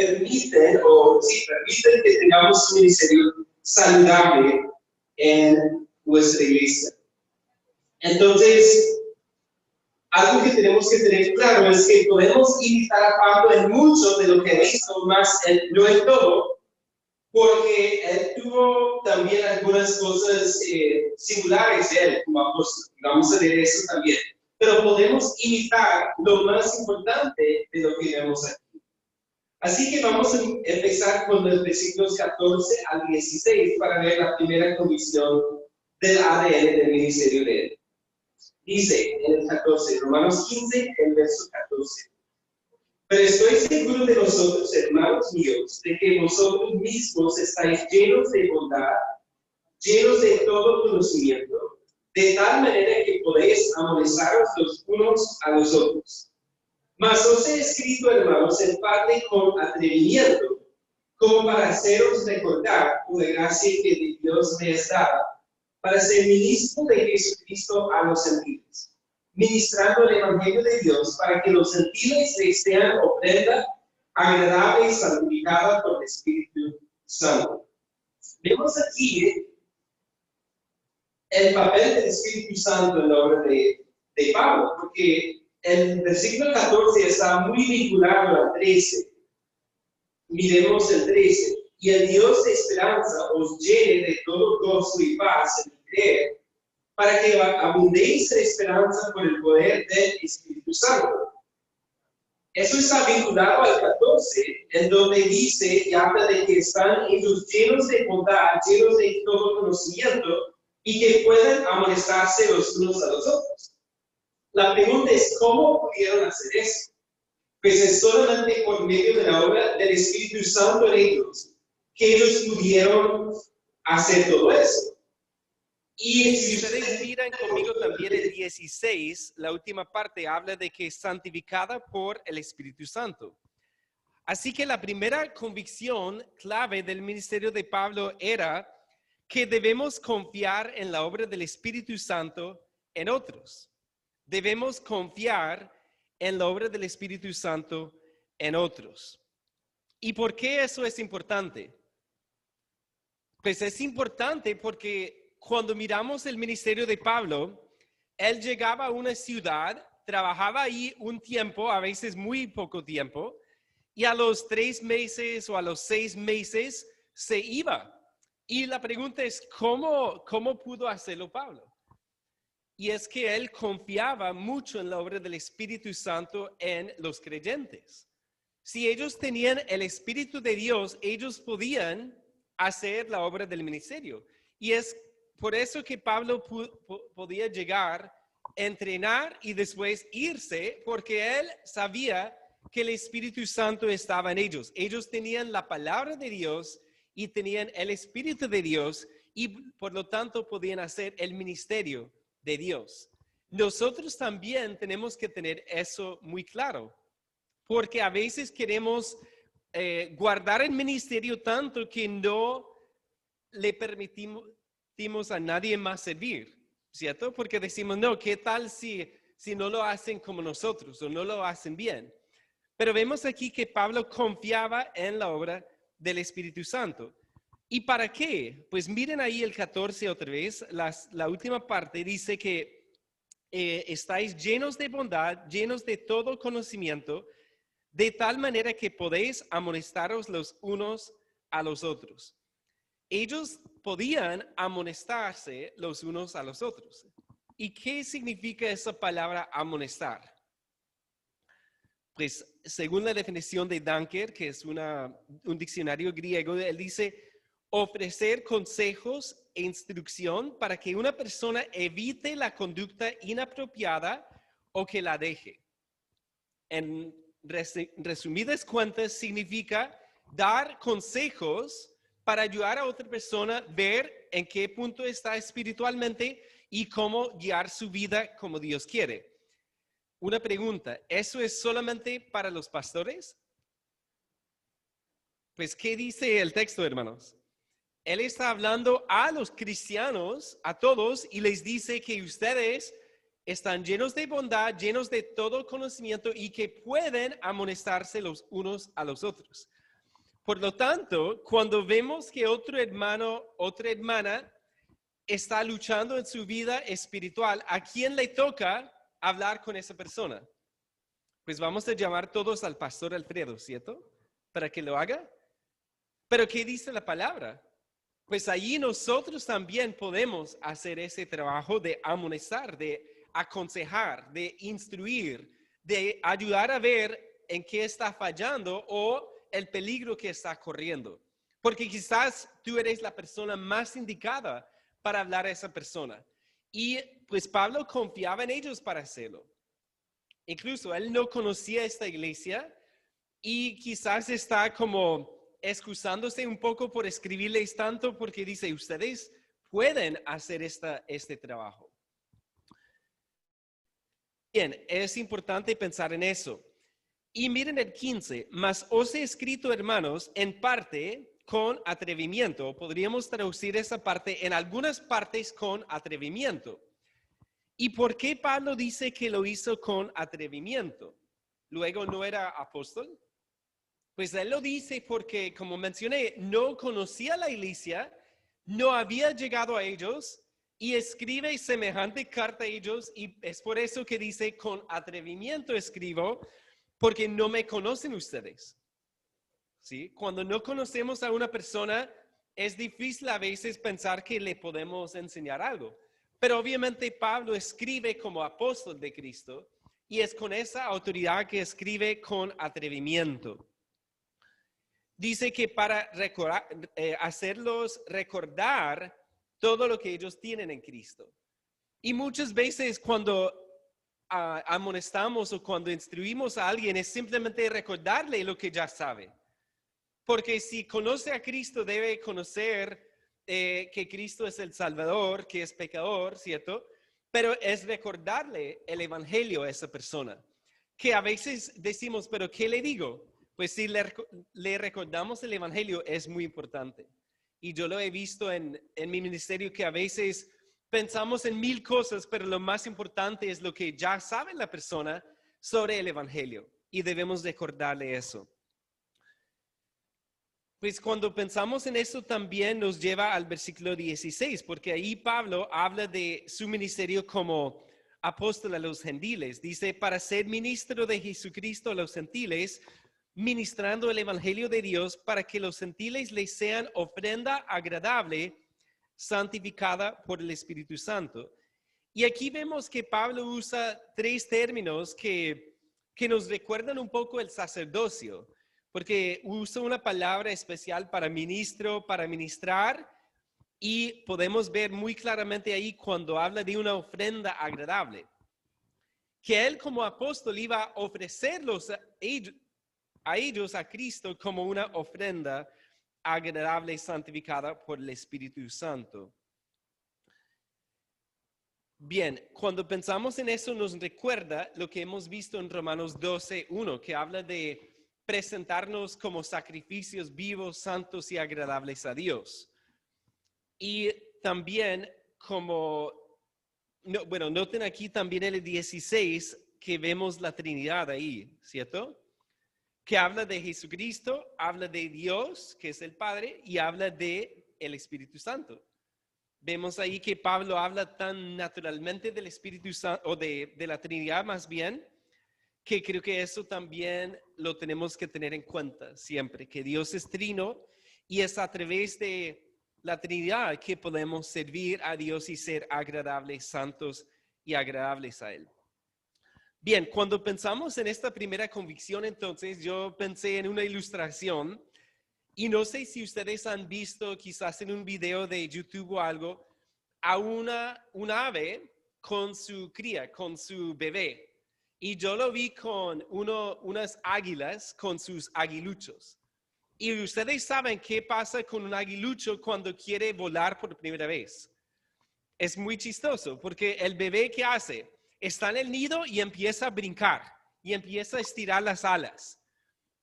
permiten que tengamos un ministerio saludable en nuestra iglesia. Entonces, algo que tenemos que tener claro es que podemos imitar a Pablo en mucho de lo que ha visto, más no en todo, porque él tuvo también algunas cosas singulares de él como apóstol. Vamos a ver eso también. Pero podemos imitar lo más importante de lo que vemos aquí. Así que vamos a empezar con los versículos 14 al 16 para ver la primera comisión del ADN del ministerio de él. Dice en el 14, Romanos 15, el verso 14. Pero estoy seguro de vosotros, hermanos míos, de que vosotros mismos estáis llenos de bondad, llenos de todo conocimiento, de tal manera que podéis amonestaros los unos a los otros. Mas os he escrito, hermanos, en parte con atrevimiento, como para haceros recordar por la gracia que de Dios me es dada, para ser ministro de Jesucristo a los gentiles, ministrando el Evangelio de Dios para que los gentiles les sean ofrenda agradable y santificada por el Espíritu Santo. Vemos aquí el papel del Espíritu Santo en la obra de Pablo, porque el versículo 14 está muy vinculado al 13. Miremos el 13. Y el Dios de esperanza os llene de todo gozo y paz en creer, para que abundéis en esperanza por el poder del Espíritu Santo. Eso está vinculado al 14, en donde dice y habla de que están ellos llenos de bondad, llenos de todo conocimiento, y que pueden amonestarse los unos a los otros. La pregunta es, ¿cómo pudieron hacer eso? Pues es solamente por medio de la obra del Espíritu Santo en ellos que ellos pudieron hacer todo eso. Y si ustedes miran conmigo también el 16, la última parte habla de que es santificada por el Espíritu Santo. Así que la primera convicción clave del ministerio de Pablo era que debemos confiar en la obra del Espíritu Santo en otros. Debemos confiar en la obra del Espíritu Santo en otros. ¿Y por qué eso es importante? Pues es importante porque cuando miramos el ministerio de Pablo, él llegaba a una ciudad, trabajaba ahí un tiempo, a veces muy poco tiempo, y a los 3 meses o a los 6 meses se iba. Y la pregunta es, ¿cómo pudo hacerlo Pablo? Y es que él confiaba mucho en la obra del Espíritu Santo en los creyentes. Si ellos tenían el Espíritu de Dios, ellos podían hacer la obra del ministerio. Y es por eso que Pablo podía llegar, entrenar y después irse, porque él sabía que el Espíritu Santo estaba en ellos. Ellos tenían la palabra de Dios y tenían el Espíritu de Dios y por lo tanto podían hacer el ministerio de Dios. Nosotros también tenemos que tener eso muy claro, porque a veces queremos guardar el ministerio tanto que no le permitimos a nadie más servir, ¿cierto? Porque decimos, no, ¿qué tal si no lo hacen como nosotros o no lo hacen bien? Pero vemos aquí que Pablo confiaba en la obra del Espíritu Santo. ¿Y para qué? Pues miren ahí el 14 otra vez, la última parte dice que estáis llenos de bondad, llenos de todo conocimiento, de tal manera que podéis amonestaros los unos a los otros. Ellos podían amonestarse los unos a los otros. ¿Y qué significa esa palabra amonestar? Pues según la definición de Danker, que es un diccionario griego, él dice ofrecer consejos e instrucción para que una persona evite la conducta inapropiada o que la deje. En resumidas cuentas, significa dar consejos para ayudar a otra persona a ver en qué punto está espiritualmente y cómo guiar su vida como Dios quiere. Una pregunta, ¿eso es solamente para los pastores? Pues, ¿qué dice el texto, hermanos? Él está hablando a los cristianos, a todos, y les dice que ustedes están llenos de bondad, llenos de todo conocimiento y que pueden amonestarse los unos a los otros. Por lo tanto, cuando vemos que otro hermano, otra hermana está luchando en su vida espiritual, ¿a quién le toca hablar con esa persona? Pues vamos a llamar todos al pastor Alfredo, ¿cierto? Para que lo haga. Pero ¿qué dice la palabra? Pues allí nosotros también podemos hacer ese trabajo de amonestar, de aconsejar, de instruir, de ayudar a ver en qué está fallando o el peligro que está corriendo. Porque quizás tú eres la persona más indicada para hablar a esa persona. Y pues Pablo confiaba en ellos para hacerlo. Incluso él no conocía esta iglesia y quizás está como excusándose un poco por escribirles tanto porque dice, ustedes pueden hacer este trabajo. Bien, es importante pensar en eso. Y miren el 15, mas os he escrito, hermanos, en parte con atrevimiento. Podríamos traducir esa parte en algunas partes con atrevimiento. ¿Y por qué Pablo dice que lo hizo con atrevimiento? Luego no era apóstol. Pues él lo dice porque, como mencioné, no conocía la iglesia, no había llegado a ellos y escribe semejante carta a ellos y es por eso que dice con atrevimiento escribo, porque no me conocen ustedes. ¿Sí? Cuando no conocemos a una persona, es difícil a veces pensar que le podemos enseñar algo. Pero obviamente Pablo escribe como apóstol de Cristo y es con esa autoridad que escribe con atrevimiento. Dice que para hacerlos recordar todo lo que ellos tienen en Cristo. Y muchas veces cuando amonestamos o cuando instruimos a alguien es simplemente recordarle lo que ya sabe. Porque si conoce a Cristo debe conocer que Cristo es el Salvador, que es pecador, ¿cierto? Pero es recordarle el evangelio a esa persona. Que a veces decimos, ¿pero qué le digo? Pues si le recordamos el evangelio es muy importante. Y yo lo he visto en mi ministerio que a veces pensamos en 1000 cosas, pero lo más importante es lo que ya sabe la persona sobre el evangelio. Y debemos recordarle eso. Pues cuando pensamos en eso también nos lleva al versículo 16, porque ahí Pablo habla de su ministerio como apóstol a los gentiles. Dice, para ser ministro de Jesucristo a los gentiles, ministrando el evangelio de Dios para que los gentiles les sean ofrenda agradable, santificada por el Espíritu Santo. Y aquí vemos que Pablo usa 3 términos que nos recuerdan un poco el sacerdocio. Porque usa una palabra especial para ministro, para ministrar, y podemos ver muy claramente ahí cuando habla de una ofrenda agradable. Que él como apóstol iba a ofrecerlos a ellos, a Cristo, como una ofrenda agradable y santificada por el Espíritu Santo. Bien, cuando pensamos en eso nos recuerda lo que hemos visto en Romanos 12:1, que habla de presentarnos como sacrificios vivos, santos y agradables a Dios. Y también noten aquí también el 16 que vemos la Trinidad ahí, ¿cierto? Que habla de Jesucristo, habla de Dios, que es el Padre, y habla de el Espíritu Santo. Vemos ahí que Pablo habla tan naturalmente del Espíritu Santo, o de la Trinidad más bien, que creo que eso también lo tenemos que tener en cuenta siempre, que Dios es trino y es a través de la Trinidad que podemos servir a Dios y ser agradables, santos y agradables a Él. Bien, cuando pensamos en esta primera convicción, entonces yo pensé en una ilustración y no sé si ustedes han visto quizás en un video de YouTube o algo a una ave con su cría, con su bebé. Y yo lo vi con unas águilas con sus aguiluchos. Y ustedes saben qué pasa con un aguilucho cuando quiere volar por primera vez. Es muy chistoso porque el bebé, ¿qué hace? Está en el nido y empieza a brincar y empieza a estirar las alas.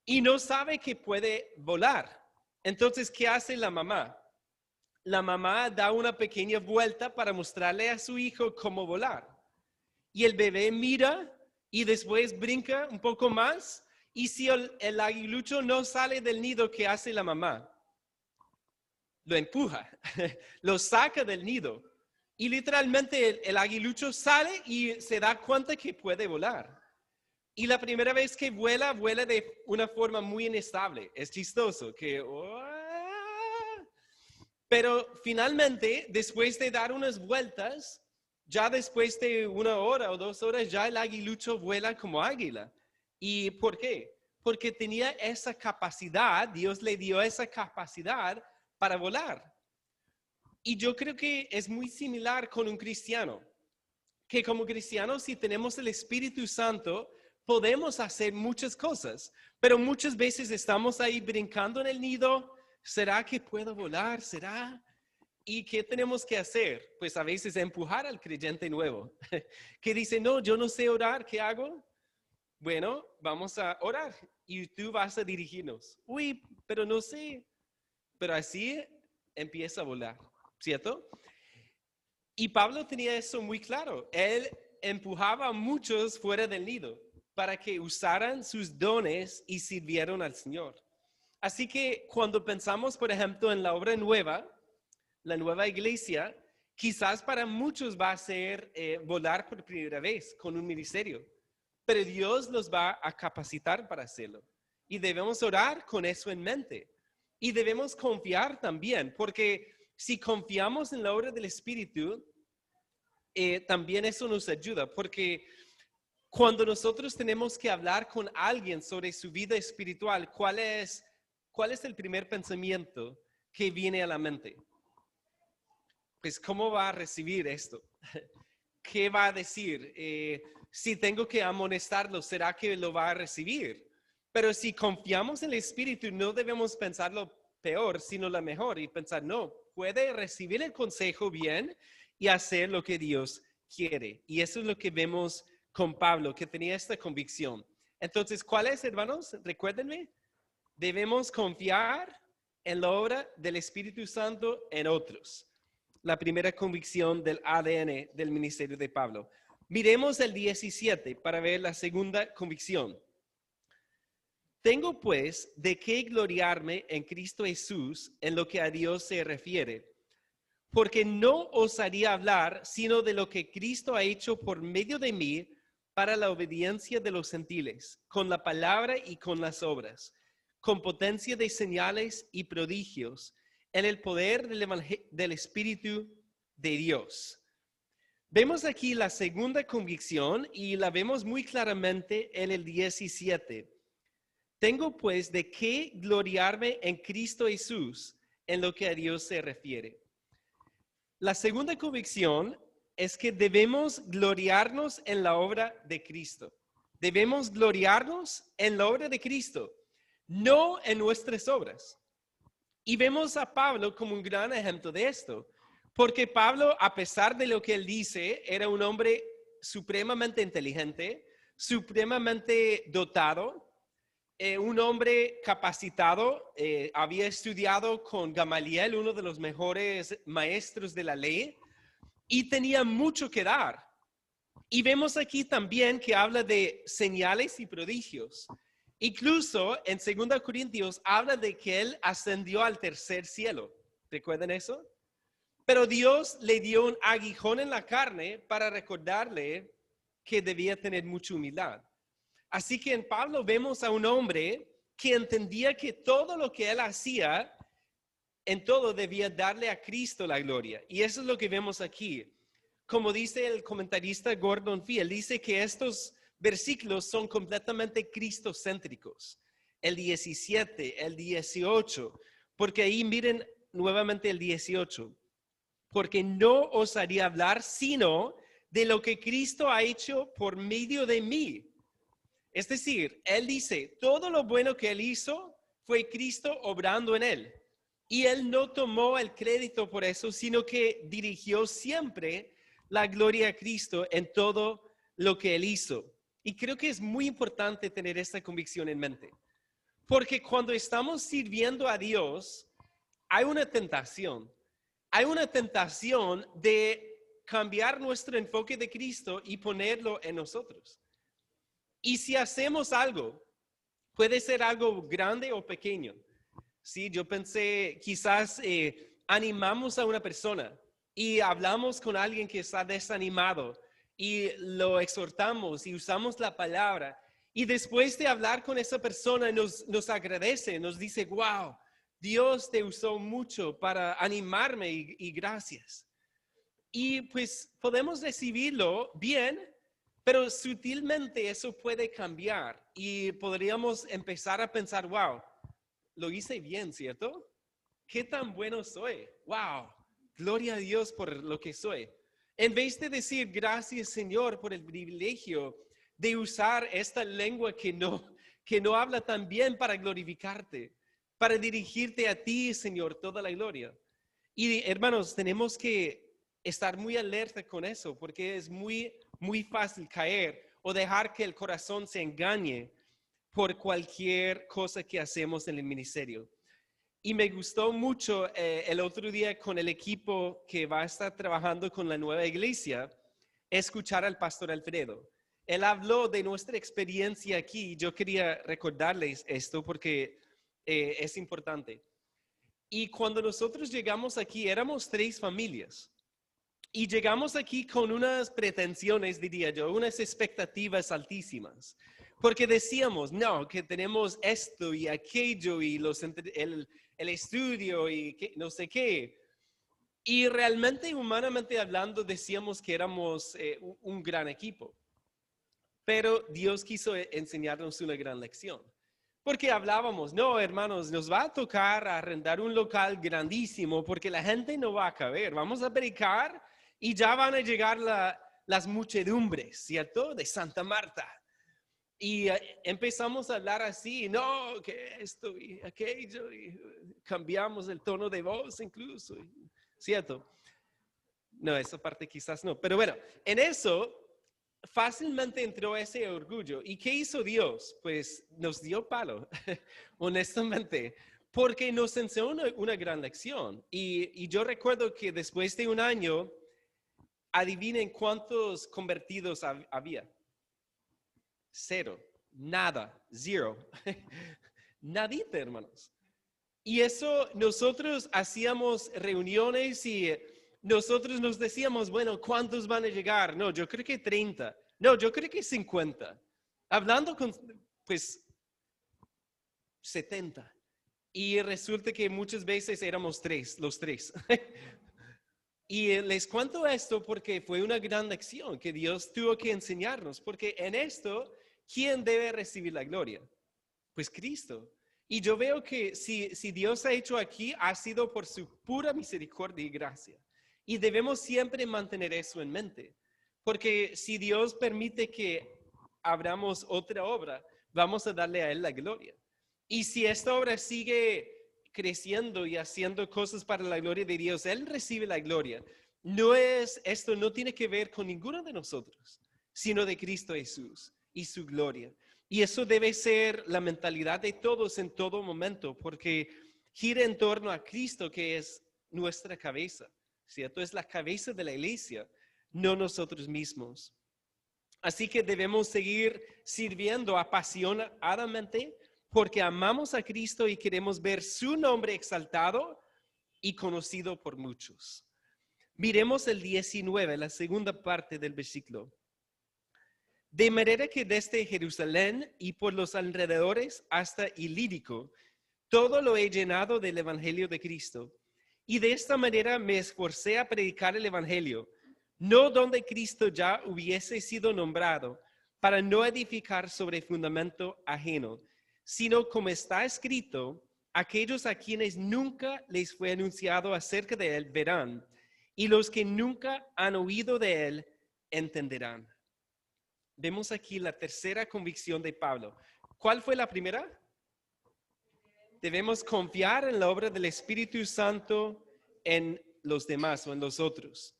Y no sabe que puede volar. Entonces, ¿qué hace la mamá? La mamá da una pequeña vuelta para mostrarle a su hijo cómo volar. Y el bebé mira y después brinca un poco más Y si el aguilucho no sale del nido, ¿qué hace la mamá? Lo empuja, lo saca del nido. Y literalmente el aguilucho sale y se da cuenta que puede volar. Y la primera vez que vuela, vuela de una forma muy inestable. Es chistoso que... Pero finalmente, después de dar unas vueltas, ya después de 1 hora o 2 horas, ya el aguilucho vuela como águila. ¿Y por qué? Porque tenía esa capacidad, Dios le dio esa capacidad para volar. Y yo creo que es muy similar con un cristiano, que como cristianos, si tenemos el Espíritu Santo, podemos hacer muchas cosas, pero muchas veces estamos ahí brincando en el nido. ¿Será que puedo volar? ¿Será? ¿Y qué tenemos que hacer? Pues a veces empujar al creyente nuevo, que dice, no, yo no sé orar, ¿qué hago? Bueno, vamos a orar y tú vas a dirigirnos. Uy, pero no sé. Pero así empieza a volar, ¿cierto? Y Pablo tenía eso muy claro. Él empujaba a muchos fuera del nido para que usaran sus dones y sirvieran al Señor. Así que cuando pensamos, por ejemplo, en la obra nueva, la nueva iglesia, quizás para muchos va a ser volar por primera vez con un ministerio, pero Dios los va a capacitar para hacerlo. Y debemos orar con eso en mente. Y debemos confiar también, porque si confiamos en la obra del Espíritu, también eso nos ayuda, porque cuando nosotros tenemos que hablar con alguien sobre su vida espiritual, ¿cuál es el primer pensamiento que viene a la mente? Pues, ¿cómo va a recibir esto? ¿Qué va a decir? Si tengo que amonestarlo, ¿será que lo va a recibir? Pero si confiamos en el Espíritu, no debemos pensar lo peor, sino lo mejor y pensar, no, puede recibir el consejo bien y hacer lo que Dios quiere. Y eso es lo que vemos con Pablo, que tenía esta convicción. Entonces, ¿cuál es, hermanos? Recuérdenme, debemos confiar en la obra del Espíritu Santo en otros. La primera convicción del ADN del ministerio de Pablo. Miremos el 17 para ver la segunda convicción. Tengo pues de qué gloriarme en Cristo Jesús en lo que a Dios se refiere, porque no osaría hablar sino de lo que Cristo ha hecho por medio de mí para la obediencia de los gentiles, con la palabra y con las obras, con potencia de señales y prodigios, en el poder del Espíritu de Dios. Vemos aquí la segunda convicción y la vemos muy claramente en el 17. Tengo pues de qué gloriarme en Cristo Jesús en lo que a Dios se refiere. La segunda convicción es que debemos gloriarnos en la obra de Cristo. Debemos gloriarnos en la obra de Cristo, no en nuestras obras. Y vemos a Pablo como un gran ejemplo de esto, porque Pablo, a pesar de lo que él dice, era un hombre supremamente inteligente, supremamente dotado, un hombre capacitado, había estudiado con Gamaliel, uno de los mejores maestros de la ley, y tenía mucho que dar. Y vemos aquí también que habla de señales y prodigios. Incluso en 2 Corintios habla de que él ascendió al tercer cielo. ¿Recuerdan eso? Pero Dios le dio un aguijón en la carne para recordarle que debía tener mucha humildad. Así que en Pablo vemos a un hombre que entendía que todo lo que él hacía, en todo debía darle a Cristo la gloria. Y eso es lo que vemos aquí. Como dice el comentarista Gordon Fee, él dice que estos versículos son completamente cristocéntricos. El 17, el 18, porque ahí miren nuevamente el 18. Porque no osaría hablar sino de lo que Cristo ha hecho por medio de mí. Es decir, él dice, todo lo bueno que él hizo fue Cristo obrando en él. Y él no tomó el crédito por eso, sino que dirigió siempre la gloria a Cristo en todo lo que él hizo. Y creo que es muy importante tener esta convicción en mente. Porque cuando estamos sirviendo a Dios, hay una tentación. Hay una tentación de cambiar nuestro enfoque de Cristo y ponerlo en nosotros. Y si hacemos algo, Puede ser algo grande o pequeño. Sí, yo pensé, quizás animamos a una persona y hablamos con alguien que está desanimado y lo exhortamos y usamos la palabra. Y después de hablar con esa persona nos agradece, nos dice, wow, Dios te usó mucho para animarme y gracias. Y pues podemos recibirlo bien, pero sutilmente eso puede cambiar y podríamos empezar a pensar, wow, lo hice bien, ¿cierto? ¿Qué tan bueno soy? Wow, gloria a Dios por lo que soy. En vez de decir gracias, Señor, por el privilegio de usar esta lengua que no habla tan bien para glorificarte, para dirigirte a ti, Señor, toda la gloria. Y hermanos, tenemos que estar muy alerta con eso, porque es muy fácil caer o dejar que el corazón se engañe por cualquier cosa que hacemos en el ministerio. Y me gustó mucho el otro día con el equipo que va a estar trabajando con la nueva iglesia, escuchar al pastor Alfredo. Él habló de nuestra experiencia aquí. Yo quería recordarles esto porque es importante. Y cuando nosotros llegamos aquí, éramos 3 familias. Y llegamos aquí con unas pretensiones, diría yo, unas expectativas altísimas. Porque decíamos, no, que tenemos esto y aquello y el estudio y no sé qué. Y realmente, humanamente hablando, decíamos que éramos un gran equipo. Pero Dios quiso enseñarnos una gran lección. Porque hablábamos, no, hermanos, nos va a tocar arrendar un local grandísimo porque la gente no va a caber. Vamos a predicar y ya van a llegar las muchedumbres, ¿cierto? De Santa Marta. Y empezamos a hablar así, no, que esto y aquello, y cambiamos el tono de voz incluso, ¿cierto? No, esa parte quizás no. Pero bueno, en eso fácilmente entró ese orgullo. ¿Y qué hizo Dios? Pues nos dio palo, honestamente, porque nos enseñó una gran lección. Y yo recuerdo que después de un año, adivinen cuántos convertidos había. 0, nada, 0. Nadita, hermanos. Y eso nosotros hacíamos reuniones y nosotros nos decíamos, bueno, ¿cuántos van a llegar? No, yo creo que 30. No, yo creo que 50. Hablando con, pues, 70. Y resulta que muchas veces éramos 3, los 3. Y les cuento esto porque fue una gran lección que Dios tuvo que enseñarnos, porque en esto, ¿quién debe recibir la gloria? Pues Cristo. Y yo veo que si Dios ha hecho aquí, ha sido por su pura misericordia y gracia. Y debemos siempre mantener eso en mente, porque si Dios permite que abramos otra obra, vamos a darle a Él la gloria. Y si esta obra sigue creciendo y haciendo cosas para la gloria de Dios, Él recibe la gloria. Esto no tiene que ver con ninguno de nosotros, sino de Cristo Jesús y su gloria. Y eso debe ser la mentalidad de todos en todo momento, porque gira en torno a Cristo, que es nuestra cabeza, ¿cierto? Es la cabeza de la iglesia, no nosotros mismos. Así que debemos seguir sirviendo apasionadamente porque amamos a Cristo y queremos ver su nombre exaltado y conocido por muchos. Miremos el 19, la segunda parte del versículo. De manera que desde Jerusalén y por los alrededores hasta Ilírico, todo lo he llenado del evangelio de Cristo. Y de esta manera me esforcé a predicar el evangelio, no donde Cristo ya hubiese sido nombrado, para no edificar sobre fundamento ajeno, sino como está escrito, aquellos a quienes nunca les fue anunciado acerca de él verán, y los que nunca han oído de él entenderán. Vemos aquí la tercera convicción de Pablo. ¿Cuál fue la primera? Debemos confiar en la obra del Espíritu Santo en los demás o en los otros.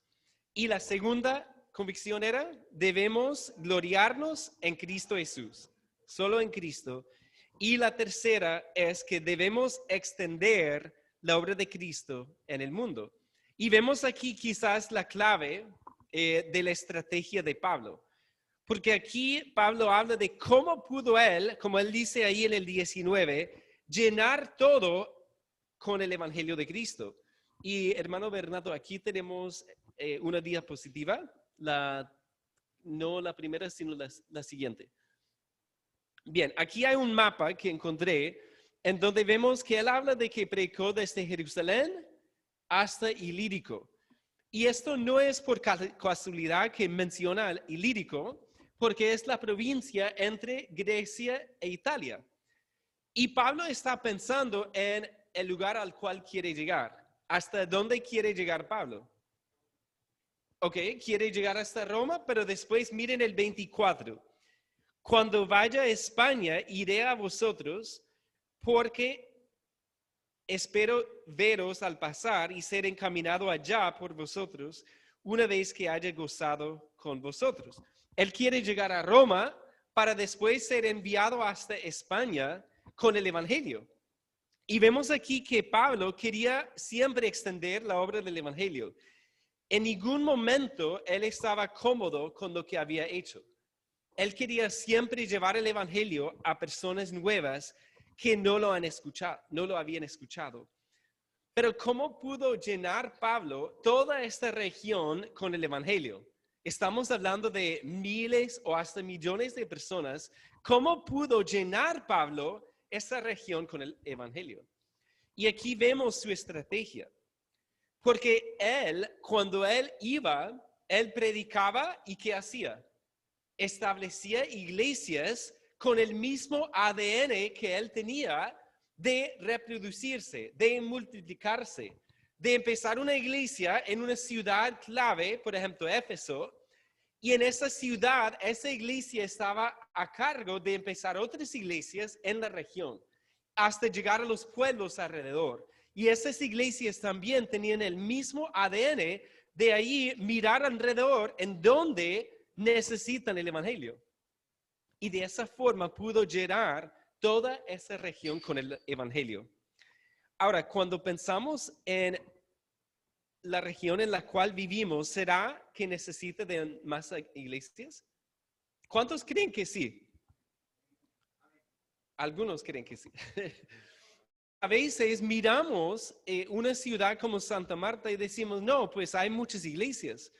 Y la segunda convicción era, debemos gloriarnos en Cristo Jesús, solo en Cristo. Y la tercera es que debemos extender la obra de Cristo en el mundo. Y vemos aquí quizás la clave de la estrategia de Pablo. Porque aquí Pablo habla de cómo pudo él, como él dice ahí en el 19, llenar todo con el Evangelio de Cristo. Y hermano Bernardo, aquí tenemos una diapositiva, no la primera, sino la siguiente. Bien, aquí hay un mapa que encontré en donde vemos que él habla de que predicó desde Jerusalén hasta Ilírico. Y esto no es por casualidad que menciona Ilírico, porque es la provincia entre Grecia e Italia. Y Pablo está pensando en el lugar al cual quiere llegar. ¿Hasta dónde quiere llegar Pablo? Ok, quiere llegar hasta Roma, pero después miren el 24. Cuando vaya a España, iré a vosotros, porque espero veros al pasar y ser encaminado allá por vosotros, una vez que haya gozado con vosotros. Él quiere llegar a Roma para después ser enviado hasta España con el Evangelio. Y vemos aquí que Pablo quería siempre extender la obra del Evangelio. En ningún momento él estaba cómodo con lo que había hecho. Él quería siempre llevar el Evangelio a personas nuevas que no lo habían escuchado. Pero ¿cómo pudo llenar Pablo toda esta región con el Evangelio? Estamos hablando de miles o hasta millones de personas. ¿Cómo pudo llenar Pablo esta región con el Evangelio? Y aquí vemos su estrategia. Porque cuando él iba, él predicaba y ¿qué hacía? Establecía iglesias con el mismo ADN que él tenía de reproducirse, de multiplicarse, de empezar una iglesia en una ciudad clave, por ejemplo, Éfeso, y en esa ciudad, esa iglesia estaba a cargo de empezar otras iglesias en la región, hasta llegar a los pueblos alrededor. Y esas iglesias también tenían el mismo ADN de ahí mirar alrededor en donde necesitan el Evangelio. Y de esa forma pudo llenar toda esa región con el Evangelio. Ahora, cuando pensamos en la región en la cual vivimos, ¿será que necesita de más iglesias? ¿Cuántos creen que sí? Algunos creen que sí. A veces miramos una ciudad como Santa Marta y decimos, no, pues hay muchas iglesias.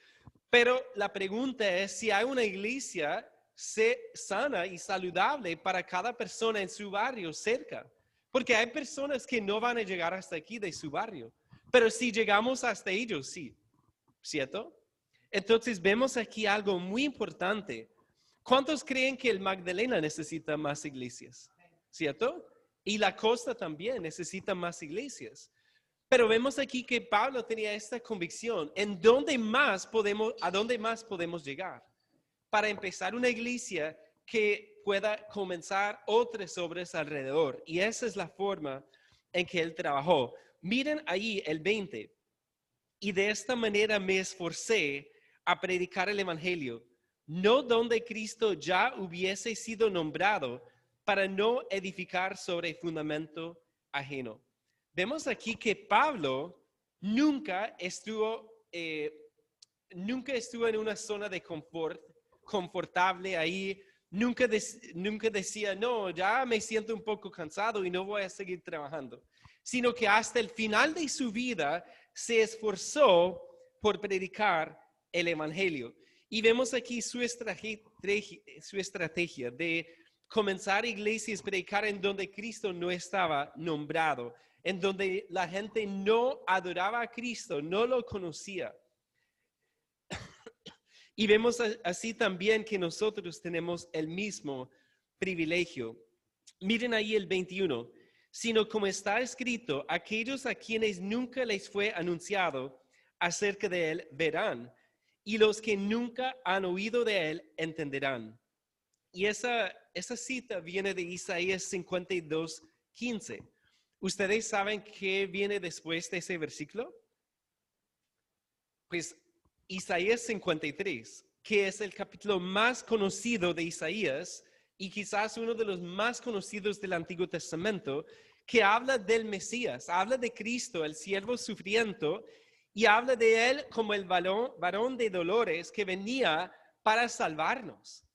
Pero la pregunta es si hay una iglesia sana y saludable para cada persona en su barrio cerca. Porque hay personas que no van a llegar hasta aquí de su barrio. Pero si llegamos hasta ellos, sí. ¿Cierto? Entonces vemos aquí algo muy importante. ¿Cuántos creen que el Magdalena necesita más iglesias? ¿Cierto? Y la costa también necesita más iglesias. Pero vemos aquí que Pablo tenía esta convicción. ¿A dónde más podemos llegar? Para empezar una iglesia que pueda comenzar otras obras alrededor. Y esa es la forma en que él trabajó. Miren ahí el 20. Y de esta manera me esforcé a predicar el Evangelio, no donde Cristo ya hubiese sido nombrado, para no edificar sobre fundamento ajeno. Vemos aquí que Pablo nunca estuvo en una zona de confortable ahí, nunca decía, no, ya me siento un poco cansado y no voy a seguir trabajando, sino que hasta el final de su vida se esforzó por predicar el Evangelio. Y vemos aquí su estrategia de comenzar iglesias, predicar en donde Cristo no estaba nombrado, en donde la gente no adoraba a Cristo, no lo conocía. Y vemos así también que nosotros tenemos el mismo privilegio. Miren ahí el 21. Sino como está escrito, aquellos a quienes nunca les fue anunciado acerca de él verán, y los que nunca han oído de él entenderán. Y esa cita viene de Isaías 52:15. ¿Ustedes saben qué viene después de ese versículo? Pues Isaías 53, que es el capítulo más conocido de Isaías y quizás uno de los más conocidos del Antiguo Testamento, que habla del Mesías, habla de Cristo, el siervo sufriente, y habla de él como el varón de dolores que venía para salvarnos.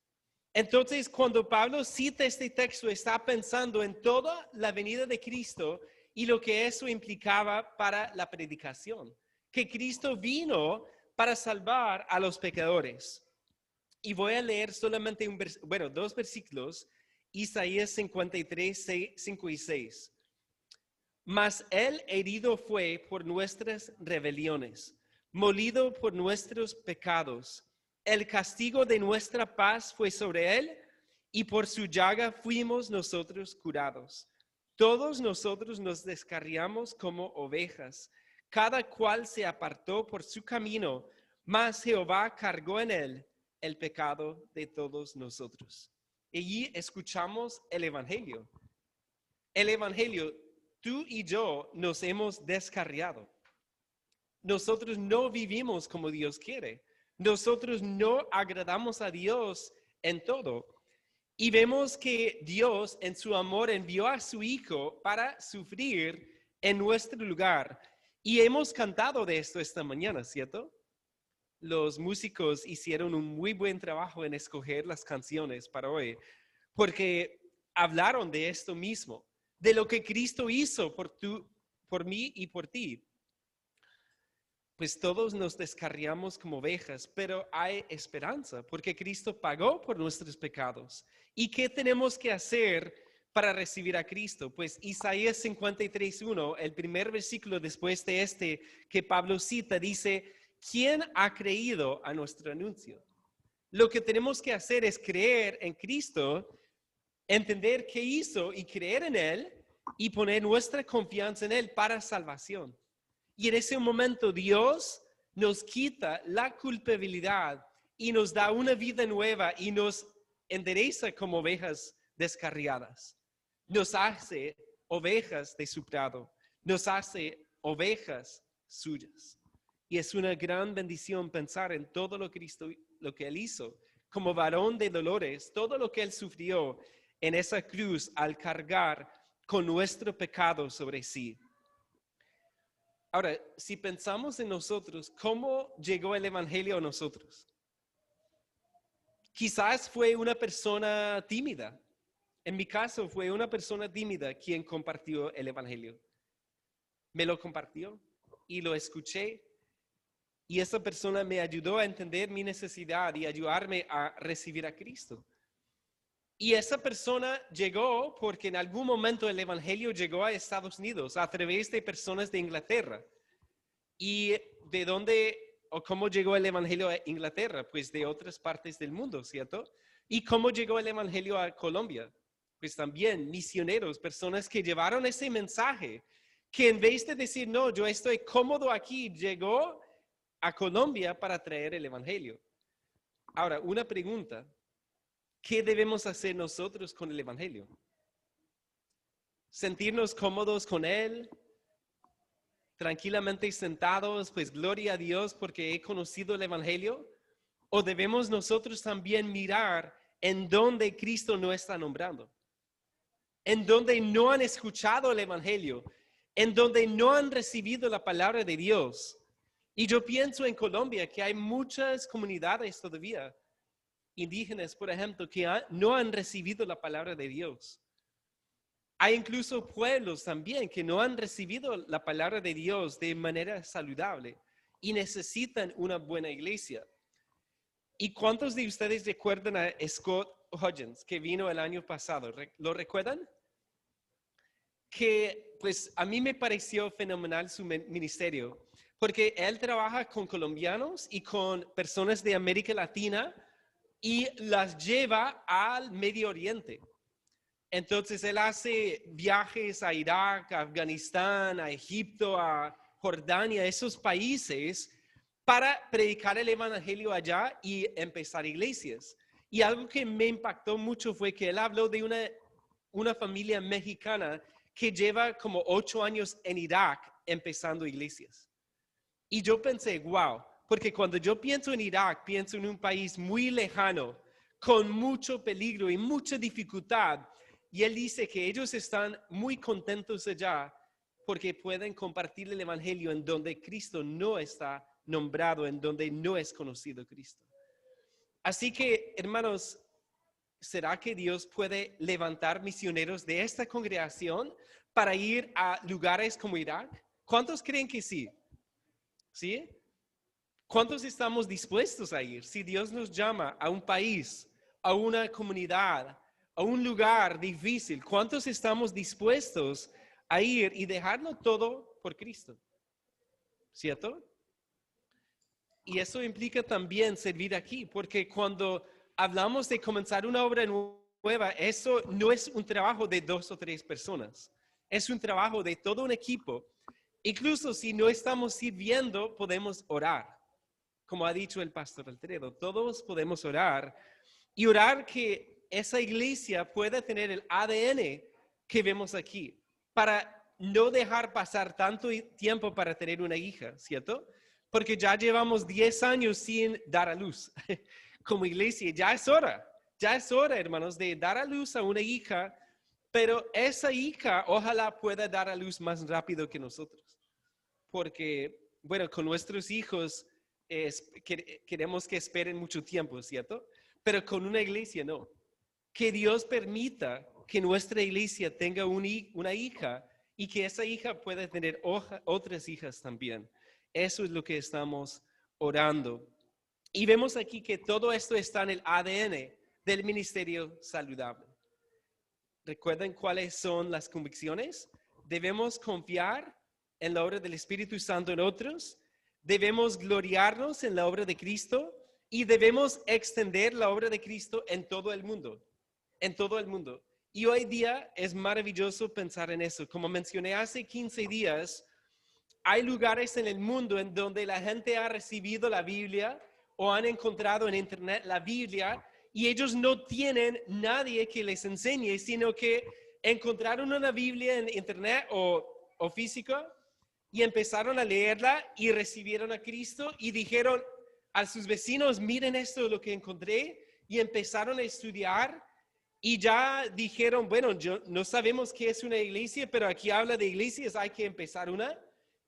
Entonces, cuando Pablo cita este texto, está pensando en toda la venida de Cristo y lo que eso implicaba para la predicación. Que Cristo vino para salvar a los pecadores. Y voy a leer solamente dos versículos, Isaías 53, 5 y 6. Mas él herido fue por nuestras rebeliones, molido por nuestros pecados. El castigo de nuestra paz fue sobre él, y por su llaga fuimos nosotros curados. Todos nosotros nos descarriamos como ovejas, cada cual se apartó por su camino, mas Jehová cargó en él el pecado de todos nosotros. Y allí escuchamos el Evangelio. El Evangelio, tú y yo nos hemos descarriado. Nosotros no vivimos como Dios quiere. Nosotros no agradamos a Dios en todo. Y vemos que Dios en su amor envió a su Hijo para sufrir en nuestro lugar. Y hemos cantado de esto esta mañana, ¿cierto? Los músicos hicieron un muy buen trabajo en escoger las canciones para hoy, porque hablaron de esto mismo, de lo que Cristo hizo por mí y por ti. Pues todos nos descarriamos como ovejas, pero hay esperanza, porque Cristo pagó por nuestros pecados. ¿Y qué tenemos que hacer para recibir a Cristo? Pues Isaías 53:1, el primer versículo después de este que Pablo cita, dice: ¿quién ha creído a nuestro anuncio? Lo que tenemos que hacer es creer en Cristo, entender qué hizo y creer en Él y poner nuestra confianza en Él para salvación. Y en ese momento Dios nos quita la culpabilidad y nos da una vida nueva y nos endereza como ovejas descarriadas. Nos hace ovejas de su prado, nos hace ovejas suyas. Y es una gran bendición pensar en todo lo que Él hizo, como varón de dolores, todo lo que Él sufrió en esa cruz al cargar con nuestro pecado sobre sí. Ahora, si pensamos en nosotros, ¿cómo llegó el Evangelio a nosotros? Quizás fue una persona tímida. En mi caso, fue una persona tímida quien compartió el Evangelio. Me lo compartió y lo escuché. Y esa persona me ayudó a entender mi necesidad y ayudarme a recibir a Cristo. Y esa persona llegó porque en algún momento el Evangelio llegó a Estados Unidos a través de personas de Inglaterra. ¿Y de dónde o cómo llegó el Evangelio a Inglaterra? Pues de otras partes del mundo, ¿cierto? ¿Y cómo llegó el Evangelio a Colombia? Pues también misioneros, personas que llevaron ese mensaje, que en vez de decir, no, yo estoy cómodo aquí, llegó a Colombia para traer el Evangelio. Ahora, una pregunta. ¿Qué debemos hacer nosotros con el Evangelio? ¿Sentirnos cómodos con él? ¿Tranquilamente sentados? Pues gloria a Dios porque he conocido el Evangelio. ¿O debemos nosotros también mirar en donde Cristo no está nombrando? En donde no han escuchado el Evangelio. En donde no han recibido la palabra de Dios. Y yo pienso en Colombia que hay muchas comunidades todavía indígenas, por ejemplo, que no han recibido la palabra de Dios. Hay incluso pueblos también que no han recibido la palabra de Dios de manera saludable y necesitan una buena iglesia. ¿Y cuántos de ustedes recuerdan a Scott Hodgins, que vino el año pasado? ¿Lo recuerdan? Que pues a mí me pareció fenomenal su ministerio, porque él trabaja con colombianos y con personas de América Latina y las lleva al Medio Oriente. Entonces él hace viajes a Irak, a Afganistán, a Egipto, a Jordania, esos países, para predicar el Evangelio allá y empezar iglesias. Y algo que me impactó mucho fue que él habló de una familia mexicana que lleva como 8 años en Irak empezando iglesias. Y yo pensé, wow, porque cuando yo pienso en Irak, pienso en un país muy lejano, con mucho peligro y mucha dificultad. Y él dice que ellos están muy contentos allá porque pueden compartir el Evangelio en donde Cristo no está nombrado, en donde no es conocido Cristo. Así que, hermanos, ¿será que Dios puede levantar misioneros de esta congregación para ir a lugares como Irak? ¿Cuántos creen que sí? ¿Sí? ¿Cuántos estamos dispuestos a ir? Si Dios nos llama a un país, a una comunidad, a un lugar difícil, ¿cuántos estamos dispuestos a ir y dejarlo todo por Cristo? ¿Cierto? Y eso implica también servir aquí, porque cuando hablamos de comenzar una obra nueva, eso no es un trabajo de 2 o 3 personas, es un trabajo de todo un equipo. Incluso si no estamos sirviendo, podemos orar. Como ha dicho el pastor Alfredo, todos podemos orar y orar que esa iglesia pueda tener el ADN que vemos aquí, para no dejar pasar tanto tiempo para tener una hija, ¿cierto? Porque ya llevamos 10 años sin dar a luz como iglesia. Ya es hora, hermanos, de dar a luz a una hija, pero esa hija ojalá pueda dar a luz más rápido que nosotros. Porque, bueno, con nuestros hijos queremos que esperen mucho tiempo, ¿cierto? Pero con una iglesia no. Que Dios permita que nuestra iglesia tenga una hija y que esa hija pueda tener otras hijas también. Eso es lo que estamos orando. Y vemos aquí que todo esto está en el ADN del ministerio saludable. ¿Recuerdan cuáles son las convicciones? Debemos confiar en la obra del Espíritu Santo en otros, debemos gloriarnos en la obra de Cristo y debemos extender la obra de Cristo en todo el mundo, en todo el mundo. Y hoy día es maravilloso pensar en eso. Como mencioné hace 15 días, hay lugares en el mundo en donde la gente ha recibido la Biblia o han encontrado en internet la Biblia y ellos no tienen nadie que les enseñe, sino que encontraron una Biblia en internet o física y empezaron a leerla y recibieron a Cristo y dijeron a sus vecinos, miren esto lo que encontré, y empezaron a estudiar y ya dijeron, bueno, no sabemos qué es una iglesia, pero aquí habla de iglesias, hay que empezar una.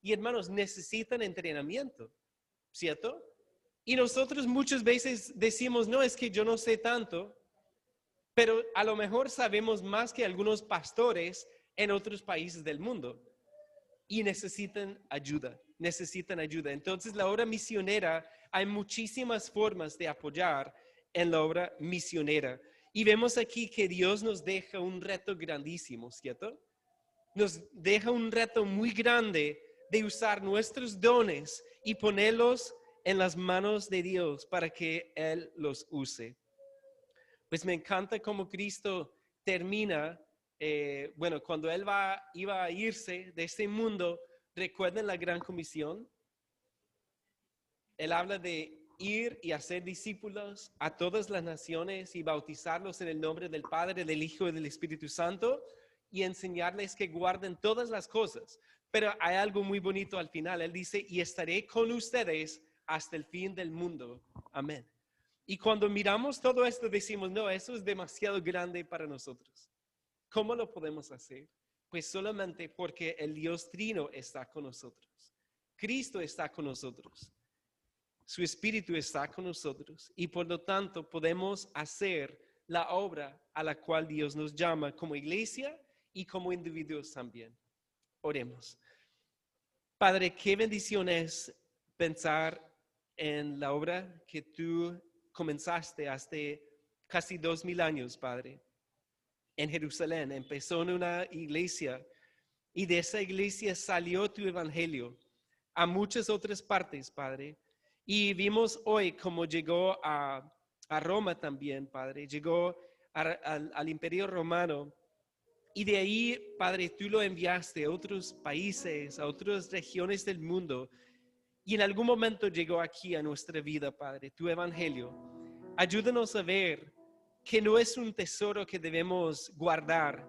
Y hermanos, necesitan entrenamiento, ¿cierto? Y nosotros muchas veces decimos, no, es que yo no sé tanto, pero a lo mejor sabemos más que algunos pastores en otros países del mundo y necesitan ayuda. Entonces, la obra misionera, hay muchísimas formas de apoyar en la obra misionera. Y vemos aquí que Dios nos deja un reto grandísimo, ¿cierto? Nos deja un reto muy grande de usar nuestros dones y ponerlos en las manos de Dios para que Él los use. Pues me encanta cómo Cristo termina, cuando Él iba a irse de este mundo, recuerden la gran comisión. Él habla de ir y hacer discípulos a todas las naciones y bautizarlos en el nombre del Padre, del Hijo y del Espíritu Santo y enseñarles que guarden todas las cosas. Pero hay algo muy bonito al final. Él dice, y estaré con ustedes hasta el fin del mundo. Amén. Y cuando miramos todo esto decimos, no, eso es demasiado grande para nosotros. ¿Cómo lo podemos hacer? Pues solamente porque el Dios Trino está con nosotros. Cristo está con nosotros. Su Espíritu está con nosotros y por lo tanto podemos hacer la obra a la cual Dios nos llama como iglesia y como individuos también. Oremos. Padre, qué bendición es pensar en la obra que tú comenzaste hace casi 2000 años, Padre. En Jerusalén empezó en una iglesia y de esa iglesia salió tu evangelio a muchas otras partes, Padre. Y vimos hoy cómo llegó a Roma también, Padre. Llegó al Imperio Romano. Y de ahí, Padre, tú lo enviaste a otros países, a otras regiones del mundo. Y en algún momento llegó aquí a nuestra vida, Padre, tu evangelio. Ayúdanos a ver que no es un tesoro que debemos guardar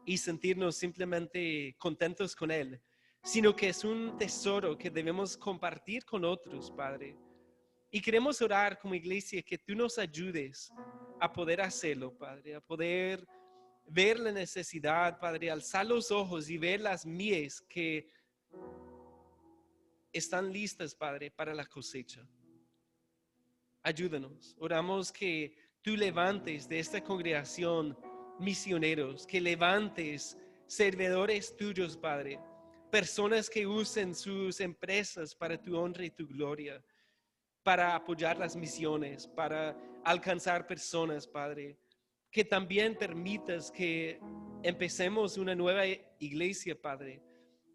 y sentirnos simplemente contentos con él, sino que es un tesoro que debemos compartir con otros, Padre. Y queremos orar como iglesia que tú nos ayudes a poder hacerlo, Padre, a poder ver la necesidad, Padre, alzar los ojos y ver las mies que están listas, Padre, para la cosecha. Ayúdanos. Oramos que tú levantes de esta congregación misioneros, que levantes servidores tuyos, Padre, personas que usen sus empresas para tu honra y tu gloria, para apoyar las misiones, para alcanzar personas, Padre. Que también permitas que empecemos una nueva iglesia, Padre.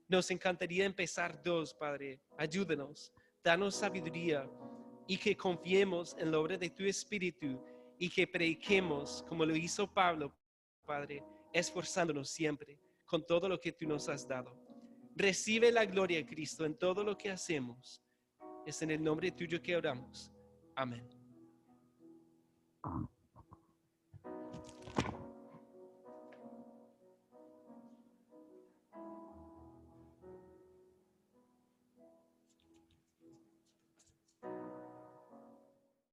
Nos encantaría empezar dos, Padre. Ayúdanos, danos sabiduría y que confiemos en la obra de tu Espíritu y que prediquemos como lo hizo Pablo, Padre, esforzándonos siempre con todo lo que tú nos has dado. Recibe la gloria, Cristo, en todo lo que hacemos. Es en el nombre tuyo que oramos. Amén.